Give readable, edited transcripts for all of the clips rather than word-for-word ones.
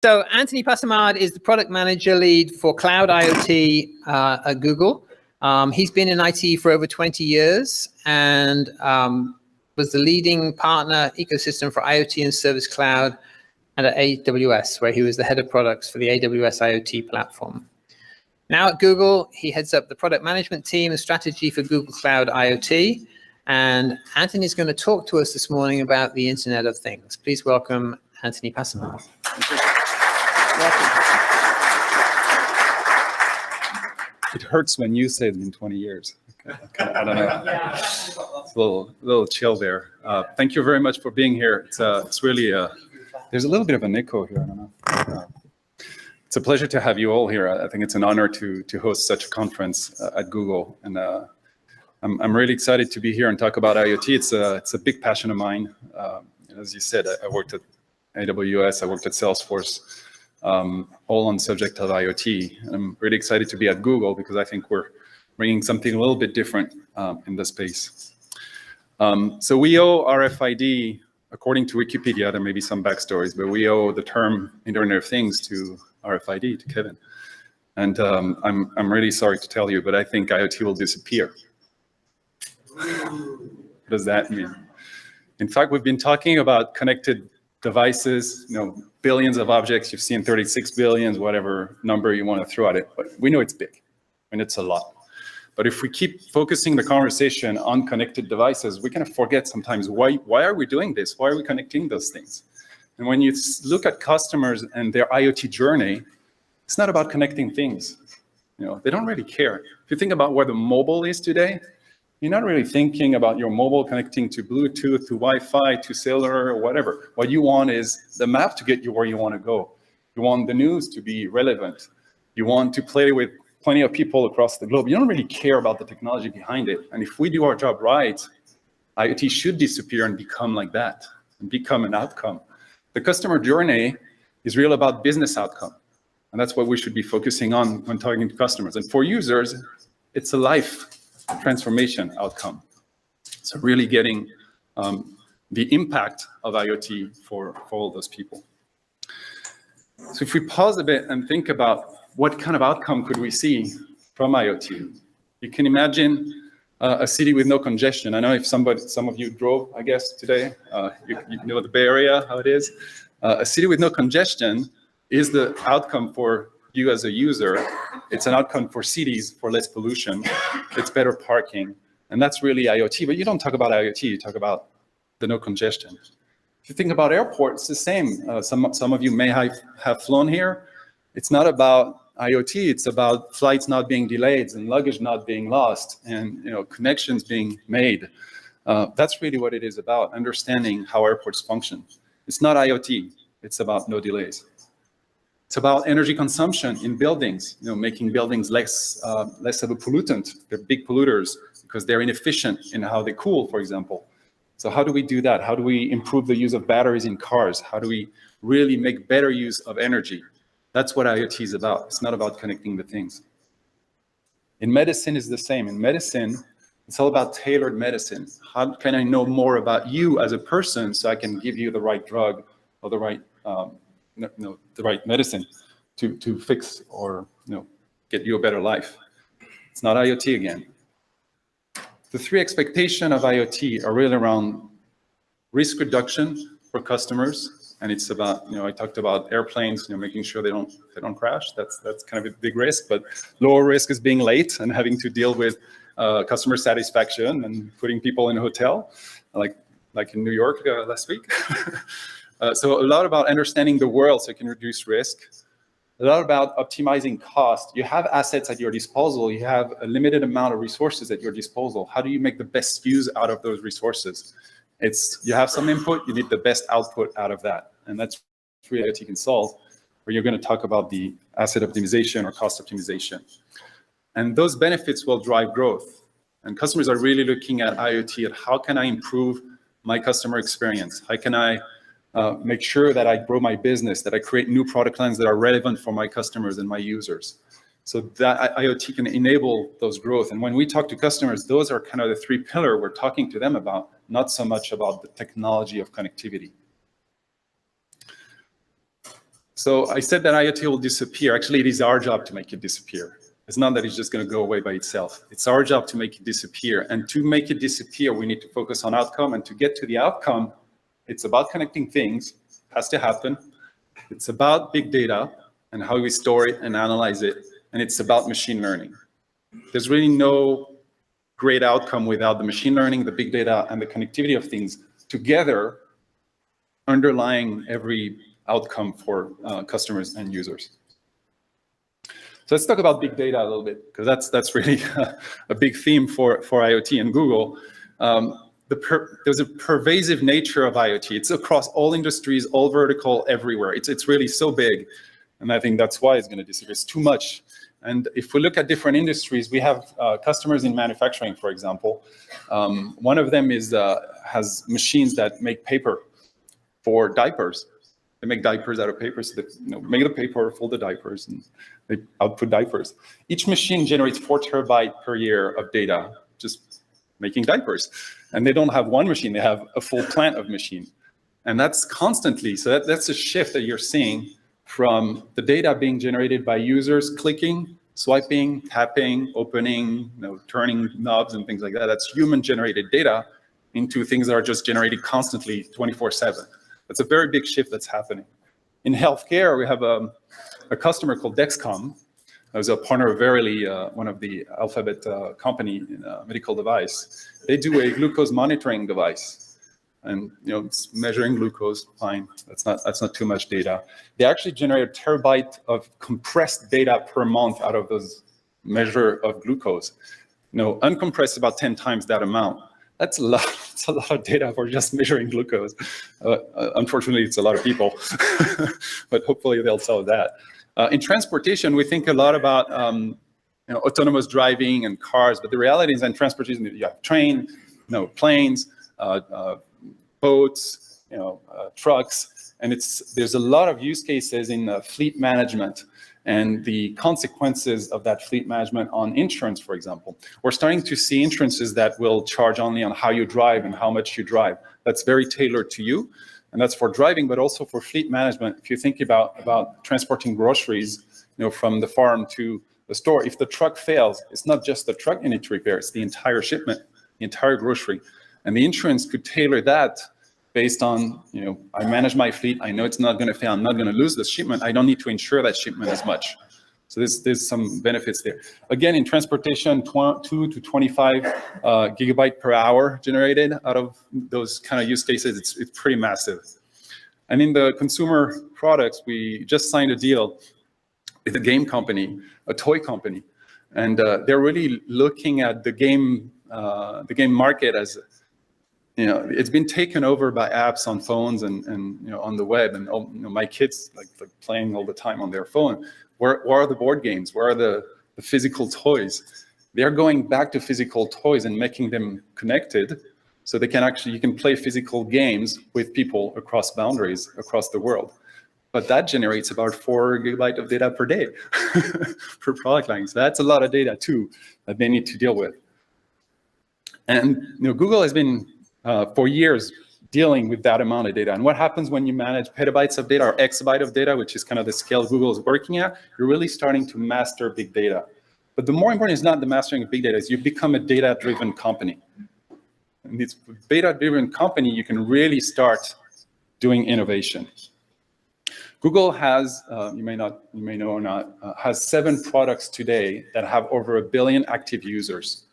So Anthony Passamard is the product manager lead for cloud IoT at Google. He's been in IT for over 20 years and was the leading partner ecosystem for IoT and Service Cloud and at AWS, where he was the head of products for the AWS IoT platform. Now at Google, he heads up the product management team and strategy for Google Cloud IoT. And Anthony's going to talk to us this morning about the Internet of Things. Please welcome Anthony Passamard. It hurts when you say it's been 20 years. I don't know. It's a little chill there. Thank you very much for being here. It's really, there's a little bit of an echo here. I don't know. It's a pleasure to have you all here. I think it's an honor to host such a conference at Google. And I'm really excited to be here and talk about IoT. It's a big passion of mine. As you said, I worked at AWS, I worked at Salesforce, all on the subject of IoT. And I'm really excited to be at Google because I think we're bringing something a little bit different in the space. So we owe RFID, according to Wikipedia, there may be some backstories, but we owe the term Internet of Things to RFID, to Kevin. And I'm really sorry to tell you, but I think IoT will disappear. What does that mean? In fact, we've been talking about connected devices, billions of objects. You've seen 36 billions, whatever number you want to throw at it, but we know it's big and it's a lot. But if we keep focusing the conversation on connected devices, we kind of forget sometimes why are we doing this? Why are we connecting those things? And when you look at customers and their IoT journey, it's not about connecting things. They don't really care. If you think about where the mobile is today, you're not really thinking about your mobile connecting to Bluetooth, to Wi-Fi, to cellular, or whatever. What you want is the map to get you where you want to go. You want the news to be relevant. You want to play with plenty of people across the globe. You don't really care about the technology behind it. And if we do our job right, IoT should disappear and become like that, and become an outcome. The customer journey is really about business outcome. And that's what we should be focusing on when talking to customers. And for users, it's a life transformation outcome. So really getting the impact of IoT for all those people. So if we pause a bit and think about what kind of outcome could we see from IoT? You can imagine a city with no congestion. I know if some of you drove, I guess, today, you know the Bay Area, how it is. A city with no congestion is the outcome for you as a user. It's an outcome for cities, for less pollution. It's better parking. And that's really IoT. But you don't talk about IoT, you talk about the no congestion. If you think about airports, it's the same. Some of you may have flown here. It's not about IoT, it's about flights not being delayed and luggage not being lost and connections being made. That's really what it is about, understanding how airports function. It's not IoT, it's about no delays. It's about energy consumption in buildings, making buildings less of a pollutant. They're big polluters because they're inefficient in how they cool, for example. So how do we do that? How do we improve the use of batteries in cars? How do we really make better use of energy? That's what IoT is about. It's not about connecting the things. In medicine, it's the same. In medicine, it's all about tailored medicine. How can I know more about you as a person so I can give you the right drug or the right the right medicine to fix or get you a better life? It's not IoT again. The three expectations of IoT are really around risk reduction for customers, and it's about I talked about airplanes, making sure they don't crash. That's kind of a big risk, but lower risk is being late and having to deal with customer satisfaction and putting people in a hotel, like in New York last week. So a lot about understanding the world so you can reduce risk. A lot about optimizing cost. You have assets at your disposal. You have a limited amount of resources at your disposal. How do you make the best use out of those resources? You have some input, you need the best output out of that. And that's really what you can solve, where you're going to talk about the asset optimization or cost optimization. And those benefits will drive growth. And customers are really looking at IoT, at how can I improve my customer experience? How can I make sure that I grow my business, that I create new product lines that are relevant for my customers and my users? So that IoT can enable those growth. And when we talk to customers, those are kind of the three pillars we're talking to them about, not so much about the technology of connectivity. So I said that IoT will disappear. Actually, it is our job to make it disappear. It's not that it's just going to go away by itself. It's our job to make it disappear. And to make it disappear, we need to focus on outcome. And to get to the outcome, it's about connecting things, has to happen. It's about big data and how we store it and analyze it. And it's about machine learning. There's really no great outcome without the machine learning, the big data, and the connectivity of things together underlying every outcome for customers and users. So let's talk about big data a little bit, because that's really a big theme for IoT and Google. There's a pervasive nature of IoT. It's across all industries, all vertical, everywhere. It's really so big. And I think that's why it's going to disappear. It's too much. And if we look at different industries, we have customers in manufacturing, for example. One of them has machines that make paper for diapers. They make diapers out of paper, so they make the paper, fold the diapers, and they output diapers. Each machine generates 4 terabytes per year of data, just making diapers. And they don't have one machine, they have a full plant of machine. And that's constantly, so that's a shift that you're seeing from the data being generated by users clicking, swiping, tapping, opening, turning knobs and things like that. That's human-generated data into things that are just generated constantly 24/7. That's a very big shift that's happening. In healthcare, we have a customer called Dexcom. As a partner of Verily, one of the Alphabet company in a medical device. They do a glucose monitoring device. And it's measuring glucose, fine. That's not too much data. They actually generate a terabyte of compressed data per month out of those measure of glucose. Uncompressed about 10 times that amount. That's a lot. It's a lot of data for just measuring glucose. Unfortunately, it's a lot of people, but hopefully they'll solve that. In transportation, we think a lot about autonomous driving and cars, but the reality is in transportation, you have train, planes, boats, trucks, and there's a lot of use cases in fleet management and the consequences of that fleet management on insurance, for example. We're starting to see insurances that will charge only on how you drive and how much you drive. That's very tailored to you, and that's for driving, but also for fleet management. If you think about transporting groceries, from the farm to the store, if the truck fails, it's not just the truck you need to repair, it's the entire shipment, the entire grocery. And the insurance could tailor that based on, I manage my fleet, I know it's not going to fail, I'm not going to lose the shipment, I don't need to insure that shipment as much. So there's some benefits there. Again, in transportation, 2 to 25 gigabyte per hour generated out of those kind of use cases, it's pretty massive. And in the consumer products, we just signed a deal with a game company, a toy company, and they're really looking at the game market as it's been taken over by apps on phones and on the web, and my kids like playing all the time on their phone. Where are the board games? Where are the physical toys? They're going back to physical toys and making them connected, so they can you can play physical games with people across boundaries, across the world. But that generates about 4 gigabytes of data per day per product line. So that's a lot of data too that they need to deal with. And Google has been for years dealing with that amount of data. And what happens when you manage petabytes of data or exabyte of data, which is kind of the scale Google is working at, you're really starting to master big data. But the more important is not the mastering of big data, is you become a data-driven company. And this data-driven company, you can really start doing innovation. Google has, you may know or not, has 7 products today that have over 1 billion active users.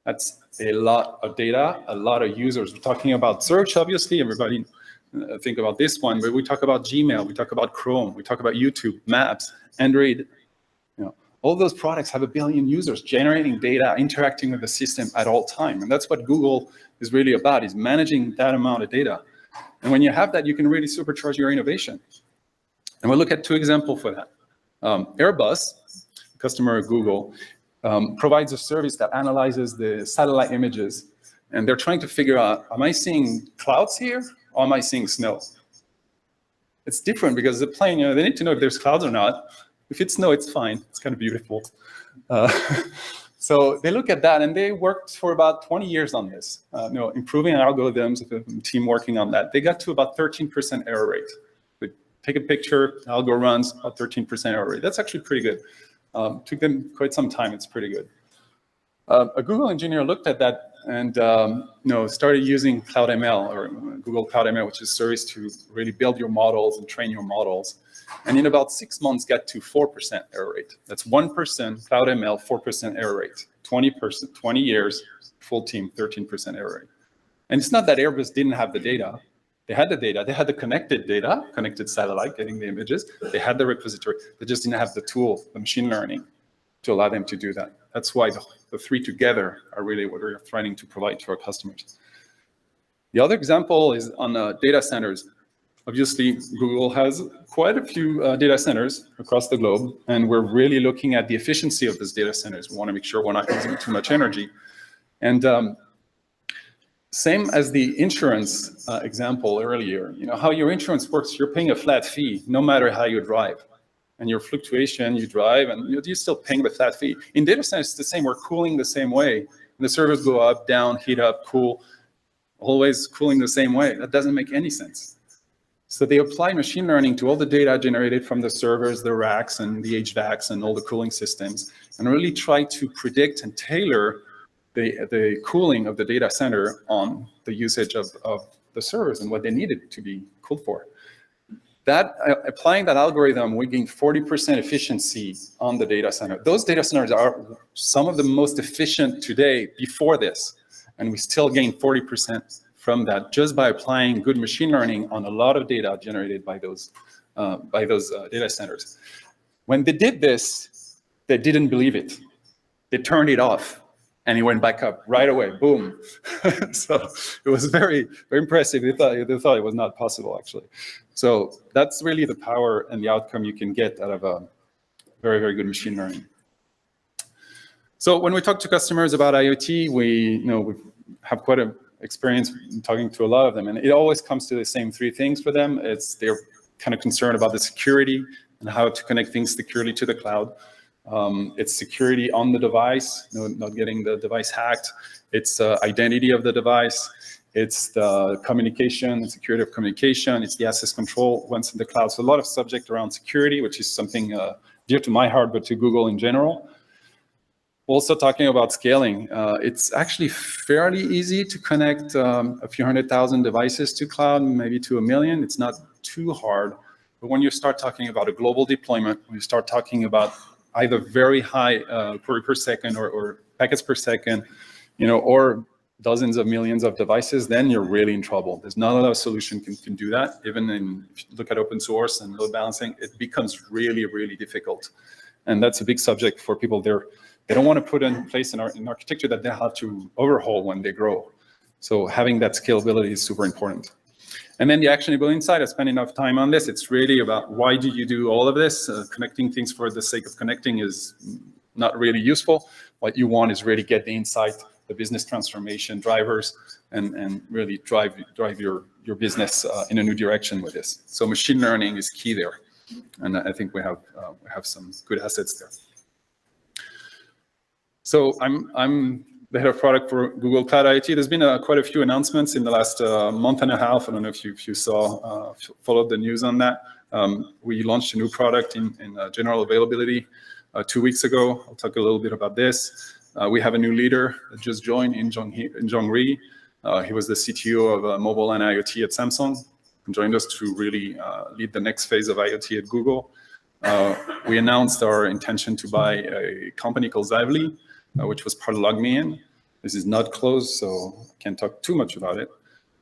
That's a lot of data, a lot of users. We're talking about search, obviously, everybody think about this one, but we talk about Gmail, we talk about Chrome, we talk about YouTube, Maps, Android. All those products have 1 billion users generating data, interacting with the system at all time. And that's what Google is really about, is managing that amount of data. And when you have that, you can really supercharge your innovation. And we'll look at 2 examples for that. Airbus, customer of Google, provides a service that analyzes the satellite images, and they're trying to figure out, am I seeing clouds here, or am I seeing snow? It's different because the plane, they need to know if there's clouds or not. If it's snow, it's fine. It's kind of beautiful. So they look at that, and they worked for about 20 years on this, improving algorithms, a team working on that. They got to about 13% error rate with take a picture, algo runs, about 13% error rate. That's actually pretty good. Took them quite some time. It's pretty good. A Google engineer looked at that and started using Cloud ML, or Google Cloud ML, which is a service to really build your models and train your models. And in about 6 months, got to 4% error rate. That's 1% Cloud ML, 4% error rate. 20 years, full team, 13% error rate. And it's not that Airbus didn't have the data. They had the data. They had the connected data, connected satellite, getting the images. They had the repository. They just didn't have the tool, the machine learning, to allow them to do that. That's why the three together are really what we're trying to provide to our customers. The other example is on data centers. Obviously, Google has quite a few data centers across the globe, and we're really looking at the efficiency of those data centers. We want to make sure we're not using too much energy. And same as the insurance example earlier, how your insurance works, you're paying a flat fee no matter how you drive. And your fluctuation, you drive, and you're still paying the flat fee. In data centers, it's the same. We're cooling the same way. The servers go up, down, heat up, cool, always cooling the same way. That doesn't make any sense. So they apply machine learning to all the data generated from the servers, the racks, and the HVACs, and all the cooling systems, and really try to predict and tailor the cooling of the data center on the usage of the servers and what they needed to be cooled for. Applying that algorithm, we gained 40% efficiency on the data center. Those data centers are some of the most efficient today before this, and we still gain 40% from that just by applying good machine learning on a lot of data generated by those data centers. When they did this, they didn't believe it. They turned it off, and it went back up right away, boom. So it was very, very impressive. They thought it was not possible, actually. So that's really the power and the outcome you can get out of a very, very good machine learning. So when we talk to customers about IoT, we have quite an experience talking to a lot of them, and it always comes to the same three things for them. They're kind of concerned about the security and how to connect things securely to the cloud. It's security on the device, not getting the device hacked. It's identity of the device. It's the communication, the security of communication. It's the access control once in the cloud. So a lot of subject around security, which is something dear to my heart, but to Google in general. Also talking about scaling. It's actually fairly easy to connect a few 100,000 devices to cloud, maybe to 1 million. It's not too hard. But when you start talking about a global deployment, when you start talking about either very high query per second or packets per second, or dozens of millions of devices, then you're really in trouble. There's not a lot of solution can do that. Even if you look at open source and load balancing, it becomes really, really difficult. And that's a big subject for people. They don't want to put in place an architecture that they have to overhaul when they grow. So having that scalability is super important. And then the actionable insight, I spent enough time on this. It's really about why do you do all of this? Connecting things for the sake of connecting is not really useful. What you want is really get the insight, the business transformation drivers, and really drive your business in a new direction with this. So machine learning is key there. And I think we have some good assets there. So I'm the head of product for Google Cloud IoT. There's been quite a few announcements in the last month and a half. I don't know if you saw, followed the news on that. We launched a new product in general availability 2 weeks ago. I'll talk a little bit about this. We have a new leader that just joined, in Jong Ri. He was the CTO of mobile and IoT at Samsung and joined us to really lead the next phase of IoT at Google. We announced our intention to buy a company called Zively, which was part of LogMeIn. This is not closed, so I can't talk too much about it,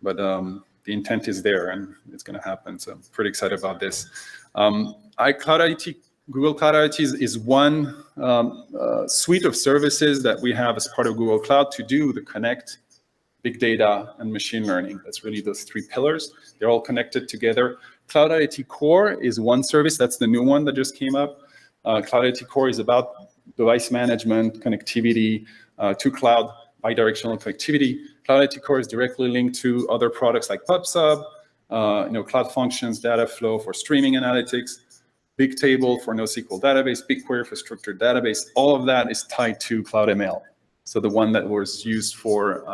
but the intent is there and it's going to happen. So I'm pretty excited about this. Cloud IoT, Google Cloud IoT is one suite of services that we have as part of Google Cloud to do the connect, big data, and machine learning. That's really those three pillars. They're all connected together. Cloud IoT Core is one service. That's the new one that just came up. Cloud IoT Core is about device management, connectivity to cloud, bidirectional connectivity. Cloud IoT Core is directly linked to other products like PubSub, Cloud Functions, data flow for streaming analytics, Bigtable for NoSQL database, BigQuery for structured database. All of that is tied to Cloud ML. So the one that was used for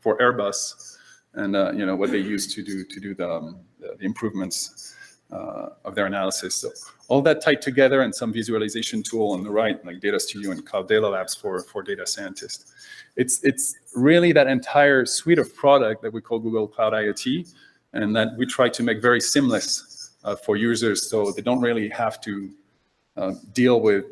Airbus and what they used to do the improvements analysis. So all that tied together, and some visualization tool on the right, like Data Studio and Cloud Data Labs for data scientists. It's really that entire suite of product that we call Google Cloud IoT, and that we try to make very seamless for users, so they don't really have to deal with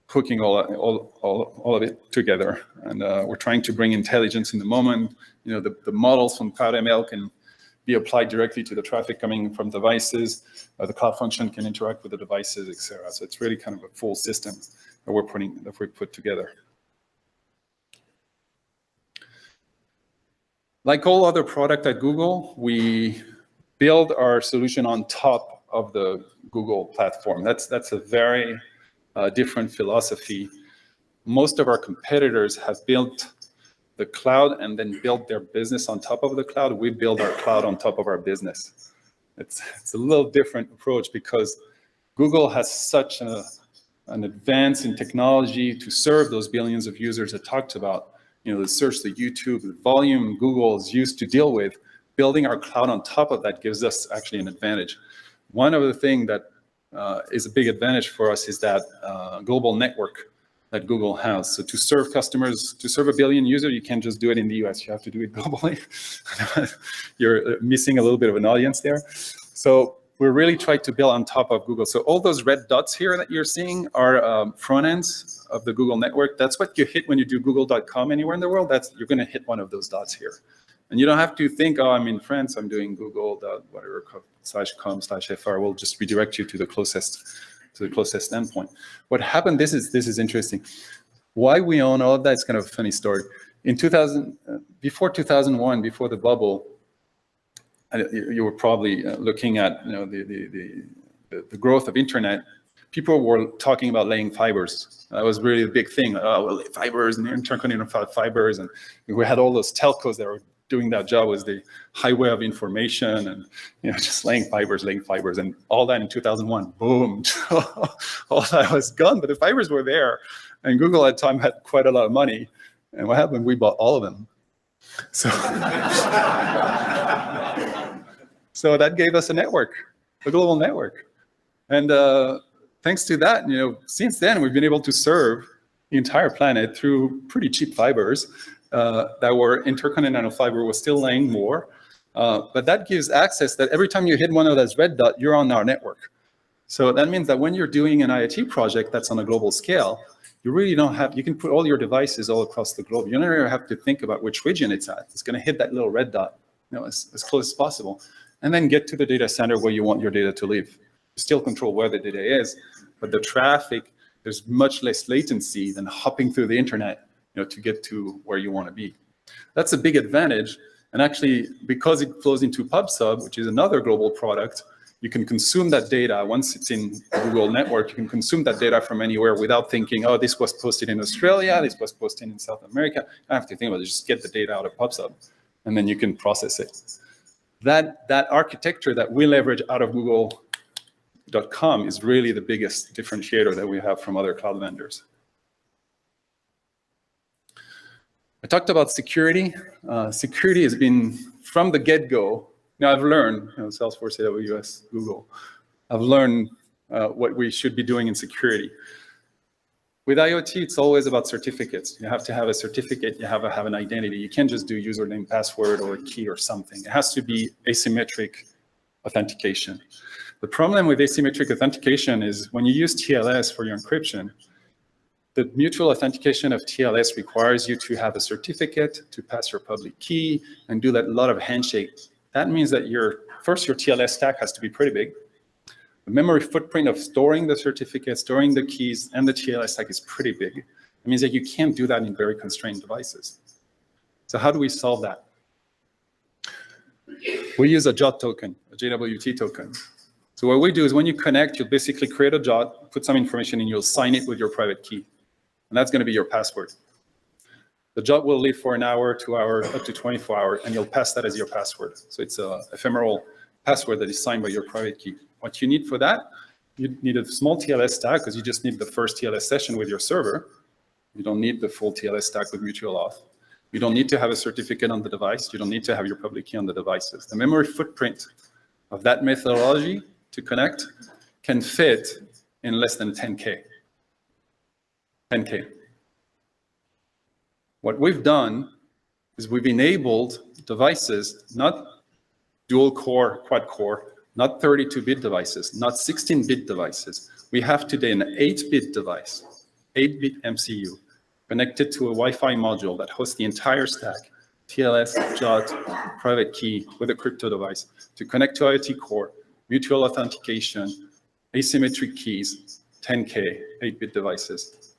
hooking all of it together. And we're trying to bring intelligence in the moment. The models from Cloud ML can be applied directly to the traffic coming from devices. The Cloud Function can interact with the devices, etc. So it's really kind of a full system that we put together. Like all other product at Google, we build our solution on top of the Google platform. That's a very different philosophy. Most of our competitors have built the cloud and then built their business on top of the cloud. We build our cloud on top of our business. It's a little different approach because Google has such an advance in technology to serve those billions of users I talked about. The search, the YouTube, the volume Google is used to deal with. Building our cloud on top of that gives us actually an advantage. One of the things that is a big advantage for us is that global network that Google has. So to serve customers, to serve a billion users, you can't just do it in the US, you have to do it globally. You're missing a little bit of an audience there. So we're really trying to build on top of Google. So all those red dots here that you're seeing are front ends of the Google network. That's what you hit when you do google.com anywhere in the world. You're gonna hit one of those dots here. And you don't have to think, oh, I'm in France, I'm doing google.com/com/fr. We'll just redirect you to the closest endpoint. What happened, this is interesting. Why we own all of that is kind of a funny story. In before 2001, before the bubble, you were probably looking at the growth of internet. People were talking about laying fibers. That was really a big thing. Oh, we'll lay fibers and intercontinental fibers, and we had all those telcos that were doing that job was the highway of information, and just laying fibers, and all that in 2001, boom, all that was gone. But the fibers were there, and Google at the time had quite a lot of money. And what happened? We bought all of them. So, so that gave us a network, a global network, and thanks to that, since then we've been able to serve the entire planet through pretty cheap fibers. That were intercontinental fiber was still laying more, but that gives access that every time you hit one of those red dots, you're on our network. So that means that when you're doing an IoT project that's on a global scale, you really don't have, you can put all your devices all across the globe. You don't even have to think about which region it's at. It's going to hit that little red dot, as close as possible, and then get to the data center where you want your data to live. You still control where the data is, but the traffic, there's much less latency than hopping through the internet to get to where you want to be. That's a big advantage. And actually, because it flows into PubSub, which is another global product, you can consume that data. Once it's in Google Network, you can consume that data from anywhere without thinking, oh, this was posted in Australia, this was posted in South America. I have to think about it. Just get the data out of PubSub, and then you can process it. That architecture that we leverage out of Google.com is really the biggest differentiator that we have from other cloud vendors. I talked about security. Security has been, from the get-go, I've learned, Salesforce, AWS, Google, I've learned what we should be doing in security. With IoT, it's always about certificates. You have to have a certificate, you have to have an identity. You can't just do username, password, or a key or something. It has to be asymmetric authentication. The problem with asymmetric authentication is when you use TLS for your encryption, the mutual authentication of TLS requires you to have a certificate, to pass your public key, and do that lot of handshake. That means that your TLS stack has to be pretty big. The memory footprint of storing the certificate, storing the keys, and the TLS stack is pretty big. It means that you can't do that in very constrained devices. So how do we solve that? We use a JWT token, a JWT token. So what we do is when you connect, you'll basically create a JWT, put some information, and you'll sign it with your private key. And that's going to be your password. The JWT will live for an hour, 2 hours, up to 24 hours, and you'll pass that as your password. So it's an ephemeral password that is signed by your private key. What you need for that, you need a small TLS stack because you just need the first TLS session with your server. You don't need the full TLS stack with mutual auth. You don't need to have a certificate on the device. You don't need to have your public key on the devices. The memory footprint of that methodology to connect can fit in less than 10K. 10K. What we've done is we've enabled devices, not dual core, quad core, not 32-bit devices, not 16-bit devices. We have today an 8-bit device, 8-bit MCU, connected to a Wi-Fi module that hosts the entire stack, TLS, JOT, private key with a crypto device, to connect to IoT core, mutual authentication, asymmetric keys, 10K, 8-bit devices.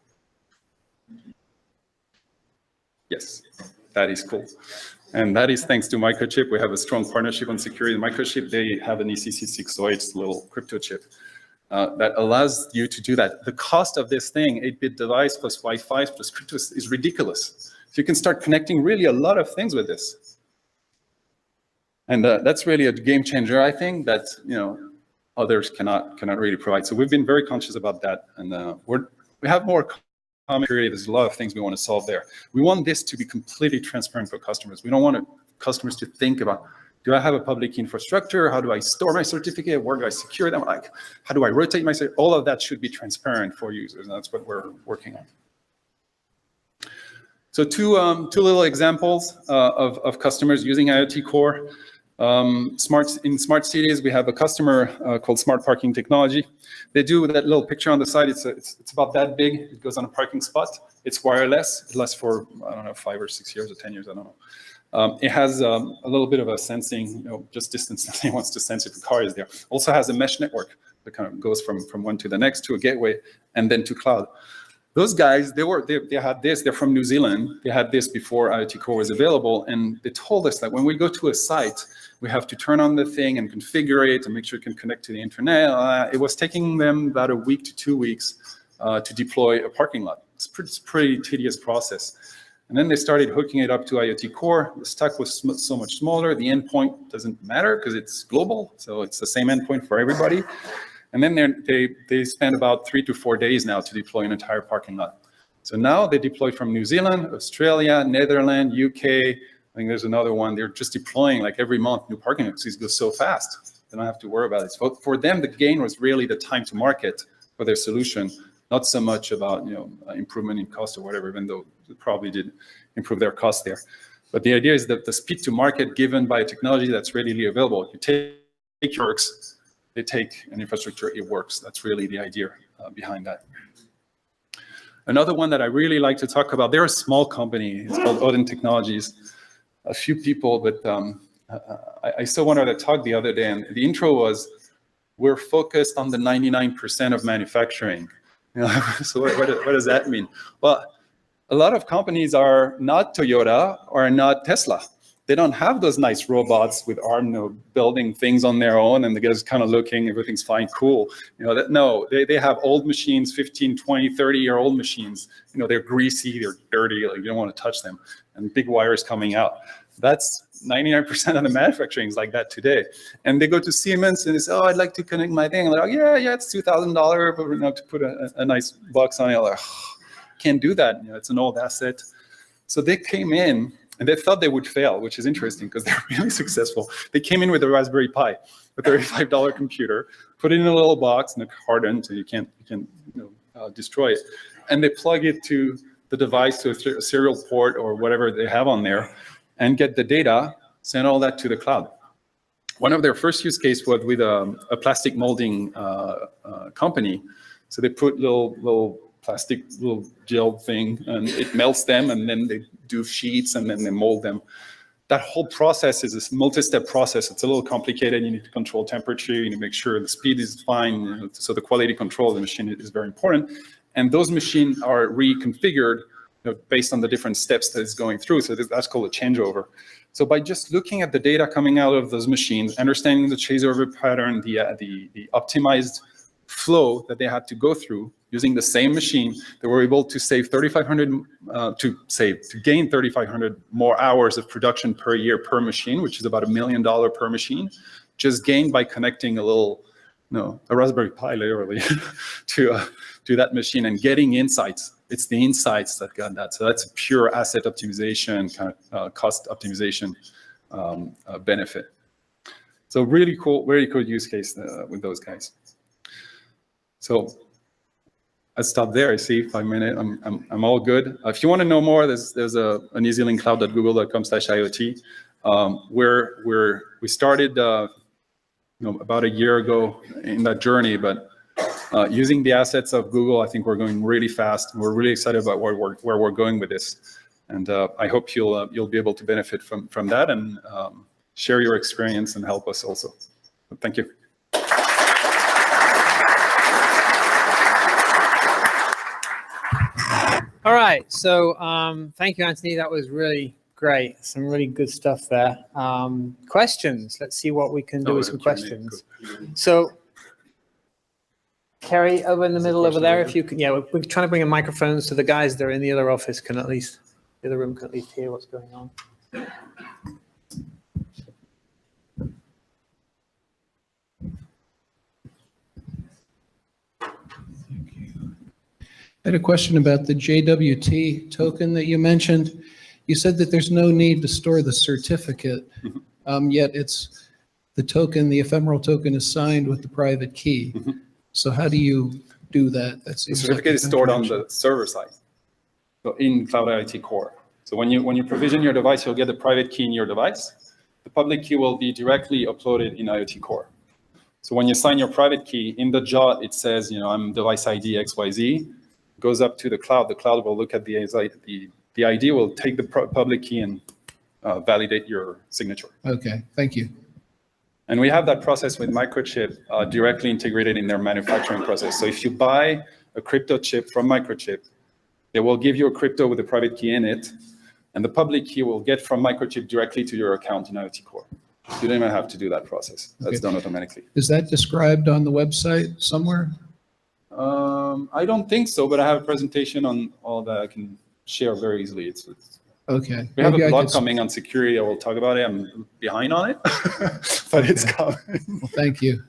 Yes, that is cool. And that is thanks to Microchip. We have a strong partnership on security. Microchip, they have an ECC608, it's a little crypto chip that allows you to do that. The cost of this thing, 8-bit device plus Wi-Fi plus crypto, is ridiculous. So you can start connecting really a lot of things with this. And that's really a game changer, I think, that others cannot really provide. So we've been very conscious about that. And we have more common security. There's a lot of things we want to solve there. We want this to be completely transparent for customers. We don't want customers to think about, do I have a public infrastructure? How do I store my certificate? Where do I secure them? Like, how do I rotate my certificate? All of that should be transparent for users, and that's what we're working on. So two little examples of customers using IoT Core. In smart cities, we have a customer called Smart Parking Technology. They do that little picture on the side. It's about that big. It goes on a parking spot. It's wireless. It lasts for, I don't know, 5 or 6 years or 10 years. I don't know. It has a little bit of a sensing, just distance sensing. It wants to sense if the car is there. Also has a mesh network that kind of goes from one to the next to a gateway and then to cloud. Those guys, they had this. They're from New Zealand. They had this before IoT Core was available, and they told us that when we go to a site, we have to turn on the thing and configure it and make sure it can connect to the internet. It was taking them about a week to 2 weeks to deploy a parking lot. It's a pretty tedious process. And then they started hooking it up to IoT Core. The stack was so much smaller. The endpoint doesn't matter because it's global, so it's the same endpoint for everybody. And then they spend about 3 to 4 days now to deploy an entire parking lot. So now they deploy from New Zealand, Australia, Netherlands, UK. I think there's another one. They're just deploying like every month new parking lots. These go so fast. They don't have to worry about it. So for them, the gain was really the time to market for their solution, not so much about improvement in cost or whatever, even though it probably did improve their cost there. But the idea is that the speed to market given by a technology that's readily available. You take works. They take an infrastructure, it works. That's really the idea behind that. Another one that I really like to talk about, they're a small company. It's called Odin Technologies. A few people, but I saw one other talk the other day, and the intro was, we're focused on the 99% of manufacturing. So what does that mean? Well, a lot of companies are not Toyota or not Tesla. They don't have those nice robots with arm building things on their own, and the guys kind of looking, everything's fine, cool. No, they have old machines, 15, 20, 30-year-old machines. They're greasy, they're dirty, like you don't want to touch them, and big wires coming out. That's 99% of the manufacturing is like that today. And they go to Siemens and they say, oh, I'd like to connect my thing. And they're like, yeah, it's $2,000, but to put a nice box on it. Like, oh, can't do that. It's an old asset. So they came in. And they thought they would fail, which is interesting because they're really successful. They came in with a Raspberry Pi, a $35 computer, put it in a little box and it's hardened so you can't destroy it. And they plug it to the device, to a serial port or whatever they have on there, and get the data, send all that to the cloud. One of their first use case was with a plastic molding company. So they put little plastic little gel thing, and it melts them, and then they do sheets, and then they mold them. That whole process is this multi-step process. It's a little complicated. You need to control temperature. You need to make sure the speed is fine. So the quality control of the machine is very important. And those machines are reconfigured based on the different steps that it's going through. So that's called a changeover. So by just looking at the data coming out of those machines, understanding the changeover pattern, the optimized flow that they had to go through, using the same machine, they were able to save 3,500 to gain 3,500 more hours of production per year per machine, which is about $1 million per machine, just gained by connecting a Raspberry Pi literally to that machine and getting insights. It's the insights that got that. So that's a pure asset optimization, kind of cost optimization benefit. So really cool, very cool use case with those guys. So I'll stop there. I see 5 minutes. I'm all good. If you want to know more, there's an easy link, cloud.google.com/IoT. We started about a year ago in that journey, but using the assets of Google, I think we're going really fast. We're really excited about where we're going with this, and I hope you'll be able to benefit from that and share your experience and help us also. Thank you. All right, so thank you, Anthony. That was really great. Some really good stuff there. Questions. Let's see what we can do with some questions. So, Kerry, over in the middle over there, if you can. Yeah, we're trying to bring a microphone so the guys that are in the other office can at least, the other room can at least hear what's going on. I had a question about the JWT token that you mentioned. You said that there's no need to store the certificate, yet it's the token, the ephemeral token is signed with the private key. So how do you do that? The certificate is stored on the server side, so in Cloud IoT Core. So when you provision your device, you'll get the private key in your device. The public key will be directly uploaded in IoT Core. So when you sign your private key, in the JOT, it says, I'm device ID XYZ. Goes up to the cloud will look at the ID, will take the public key and validate your signature. Okay, thank you. And we have that process with Microchip directly integrated in their manufacturing process. So if you buy a crypto chip from Microchip, they will give you a crypto with a private key in it, and the public key will get from Microchip directly to your account in IoT Core. You don't even have to do that process. That's done automatically. Is that described on the website somewhere? I don't think so, but I have a presentation on all that I can share very easily. It's okay. We have a blog coming on security. I will talk about it. I'm behind on it, but it's coming. Well, thank you.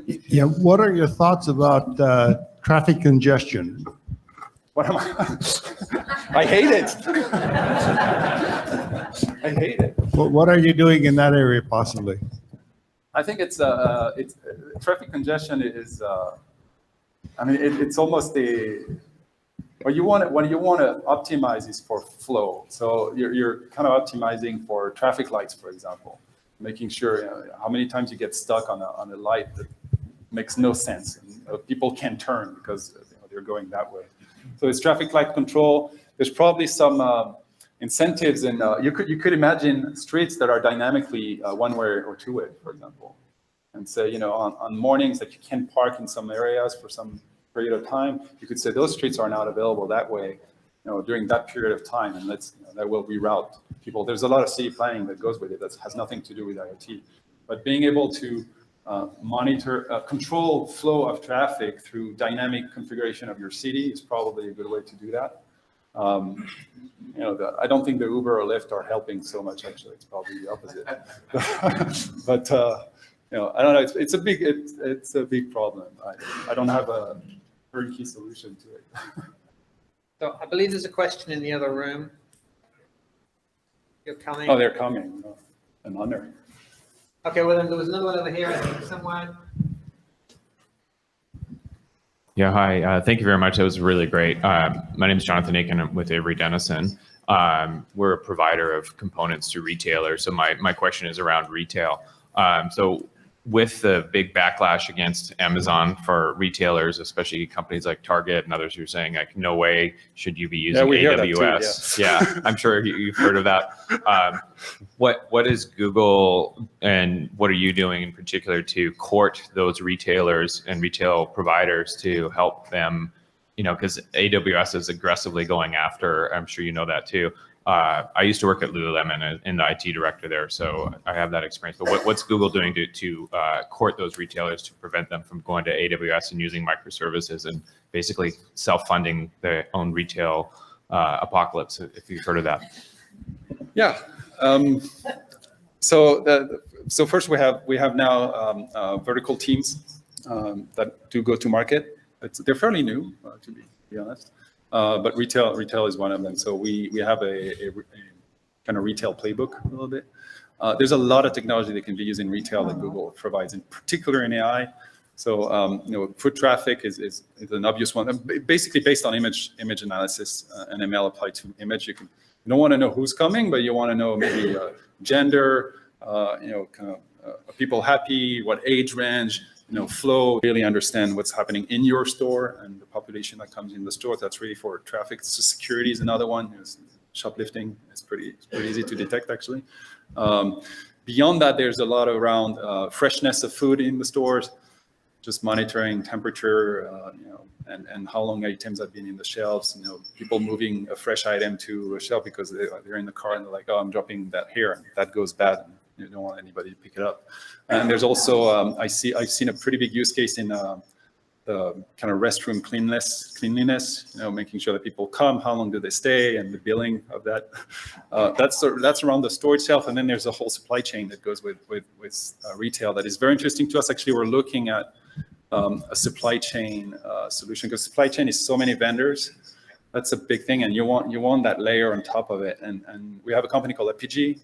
Yeah, what are your thoughts about traffic congestion? What am I? I hate it. I hate it. What are you doing in that area possibly? I think it's traffic congestion is. It's almost what you want to optimize is for flow. So you're kind of optimizing for traffic lights, for example, making sure how many times you get stuck on a light that makes no sense, and people can't turn because they're going that way. So it's traffic light control. There's probably some incentives, and you could imagine streets that are dynamically one-way or two-way, for example, and say on mornings that you can't park in some areas for some period of time, you could say those streets are not available that way, during that period of time, and that will reroute people. There's a lot of city planning that goes with it that has nothing to do with IoT, but being able to monitor, control flow of traffic through dynamic configuration of your city is probably a good way to do that. I don't think the Uber or Lyft are helping so much. Actually, it's probably the opposite. But I don't know. It's a big problem. I don't have a turnkey solution to it. So I believe there's a question in the other room. You're coming. Oh, they're coming. An honor. Okay, well then there was another one over here, I think, somewhere. Yeah, hi. Thank you very much. That was really great. My name is Jonathan Aiken. I'm with Avery Dennison. We're a provider of components to retailers. So my question is around retail. So with the big backlash against Amazon for retailers, especially companies like Target and others who are saying, like, no way should you be using AWS. Yeah, I'm sure you've heard of that. What is Google and what are you doing in particular to court those retailers and retail providers to help them, because AWS is aggressively going after, I'm sure you know that too. I used to work at Lululemon and the IT director there, so I have that experience. But what's Google doing to court those retailers to prevent them from going to AWS and using microservices and basically self-funding their own retail apocalypse, if you've heard of that? Yeah. So first we have now vertical teams that do go to market. They're fairly new, to be honest. But retail is one of them. So we have a kind of retail playbook a little bit. There's a lot of technology that can be used in retail that Google provides, in particular in AI. So, foot traffic is an obvious one. Basically, based on image analysis and ML applied to image, you don't want to know who's coming, but you want to know maybe gender, are people happy, what age range, flow, really understand what's happening in your store and the population that comes in the store. That's really for traffic. So security is another one. Shoplifting is pretty easy to detect, actually. Beyond that, there's a lot around freshness of food in the stores, just monitoring temperature, and how long items have been in the shelves. People moving a fresh item to a shelf because they're in the car and they're like, oh, I'm dropping that here, and that goes bad. And you don't want anybody to pick it up. And there's also, I've seen a pretty big use case in the kind of restroom cleanliness, making sure that people come, how long do they stay, and the billing of that. That's around the store itself. And then there's a whole supply chain that goes with retail that is very interesting to us. Actually, we're looking at a supply chain solution, because supply chain is so many vendors. That's a big thing, and you want that layer on top of it. And we have a company called FPG.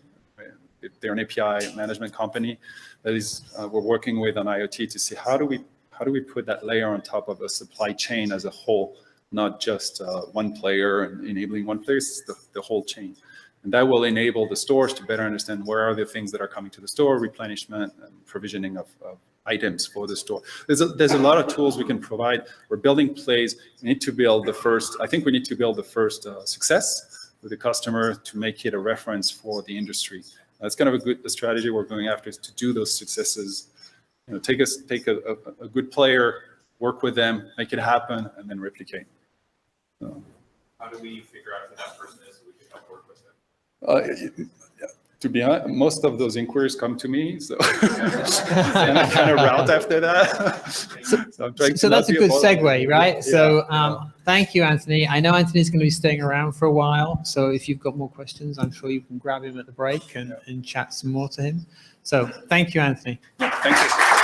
They're an API management company that is we're working with on IoT to see how do we put that layer on top of a supply chain as a whole, not just one player and enabling one player, it's the whole chain. And that will enable the stores to better understand where are the things that are coming to the store, replenishment and provisioning of items for the store. There's a lot of tools we can provide. We're building plays. We need to build the first success with the customer to make it a reference for the industry. That's kind of a good strategy we're going after, is to do those successes. Take a good player, work with them, make it happen, and then replicate. So, how do we figure out who that person is so we can help work with them? To be honest, most of those inquiries come to me, so and I kind of route after that. So that's a good segue, right? Yeah. So thank you, Anthony. I know Anthony's going to be staying around for a while, so if you've got more questions, I'm sure you can grab him at the break and chat some more to him. So thank you, Anthony. Thank you.